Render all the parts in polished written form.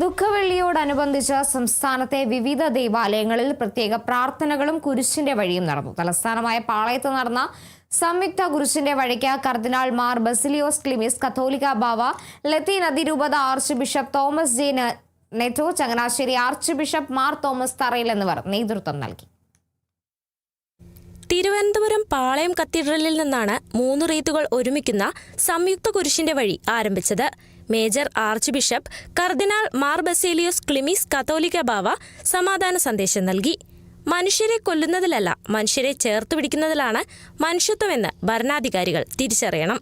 ദുഃഖവെള്ളിയോടനുബന്ധിച്ച് സംസ്ഥാനത്തെ വിവിധ ദേവാലയങ്ങളിൽ പ്രത്യേക പ്രാർത്ഥനകളും കുരിശിന്റെ വഴിയും നടന്നു. തലസ്ഥാനമായ പാളയത്ത് നടന്ന സംയുക്ത കുരിശിന്റെ വഴിക്ക് കർദിനാൾ മാർ ബസിലിയോസ് ക്ലിമീസ് കത്തോലിക്ക ബാവ, ലത്തീൻ അതിരൂപത archbishop Thomas J Netto, Changanassery archbishop Mar Thomas Tharayil എന്നിവർ നേതൃത്വം നൽകി. തിരുവനന്തപുരം പാളയം കത്തീഡ്രലിൽ നിന്നാണ് 3 റീത്തുകൾ ഒരുമിക്കുന്ന സംയുക്ത കുരിശിന്റെ വഴി ആരംഭിച്ചത്. മേജർ ആർച്ച് ബിഷപ്പ് കർദിനാൾ മാർ ബസേലിയോസ് ക്ലിമീസ് കത്തോലിക്ക ബാവ സമാധാന സന്ദേശം നൽകി. മനുഷ്യരെ കൊല്ലുന്നതിലല്ല, മനുഷ്യരെ ചേർത്ത് പിടിക്കുന്നതിലാണ് മനുഷ്യത്വമെന്ന് ഭരണാധികാരികൾ തിരിച്ചറിയണം.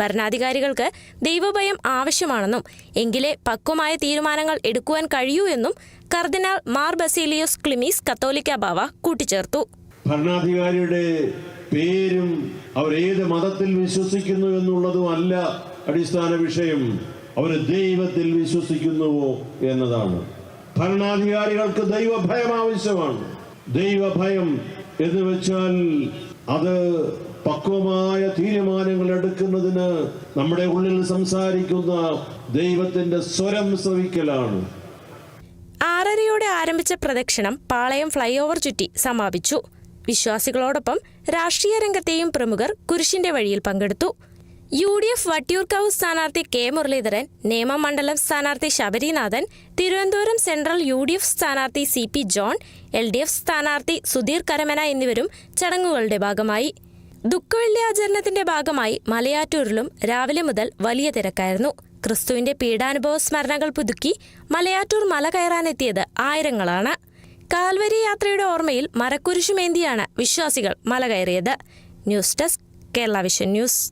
ഭരണാധികാരികൾക്ക് ദൈവഭയം ആവശ്യമാണെന്നും എങ്കിലേ പക്വമായ തീരുമാനങ്ങൾ എടുക്കുവാൻ കഴിയൂ എന്നും കർദിനാൾ മാർ ബസേലിയോസ് ക്ലിമീസ് കത്തോലിക്ക ബാവ കൂട്ടിച്ചേർത്തു. ഭരണാധികാരിയുടെ പേരും അവർ ഏത് മതത്തിൽ വിശ്വസിക്കുന്നു എന്നുള്ളതും അല്ല അടിസ്ഥാന വിഷയം, അവർ ദൈവത്തിൽ വിശ്വസിക്കുന്നുവോ എന്നതാണ്. ഭരണാധികാരികൾക്ക് ദൈവഭയം ആവശ്യമാണ്. ദൈവഭയം എന്ന് വെച്ചാൽ അത് പക്വമായ തീരുമാനങ്ങൾ എടുക്കുന്നതിന് നമ്മുടെ ഉള്ളിൽ സംസാരിക്കുന്ന ദൈവത്തിന്റെ സ്വരം ശ്രവിക്കലാണ്. 6:30 ആരംഭിച്ച പ്രദക്ഷിണം പാളയം ഫ്ലൈ ഓവർ ചുറ്റി സമാപിച്ചു. വിശ്വാസികളോടൊപ്പം രാഷ്ട്രീയ രംഗത്തെയും പ്രമുഖർ കുരിശിന്റെ വഴിയിൽ പങ്കെടുത്തു. UDF വട്ടിയൂർക്കാവ് സ്ഥാനാർത്ഥി കെ മുരളീധരൻ, നേമമണ്ഡലം സ്ഥാനാർത്ഥി ശബരിനാഥൻ, തിരുവനന്തപുരം സെൻട്രൽ UDF സ്ഥാനാർത്ഥി CP ജോൺ, LDF സ്ഥാനാർത്ഥി സുധീർ കരമന എന്നിവരും ചടങ്ങുകളുടെ ഭാഗമായി. ദുഃഖവെള്ളി ആചരണത്തിന്റെ ഭാഗമായി മലയാറ്റൂരിലും രാവിലെ മുതൽ വലിയ തിരക്കായിരുന്നു. ക്രിസ്തുവിന്റെ പീഡാനുഭവ സ്മരണകൾ പുതുക്കി മലയാറ്റൂർ മല കയറാനെത്തിയത് ആയിരങ്ങളാണ്. കാൽവരി യാത്രയുടെ ഓർമ്മയിൽ മരക്കുരിശുമേന്തിയാണ് വിശ്വാസികൾ മല കയറിയത്. News desk, Kerala vision news.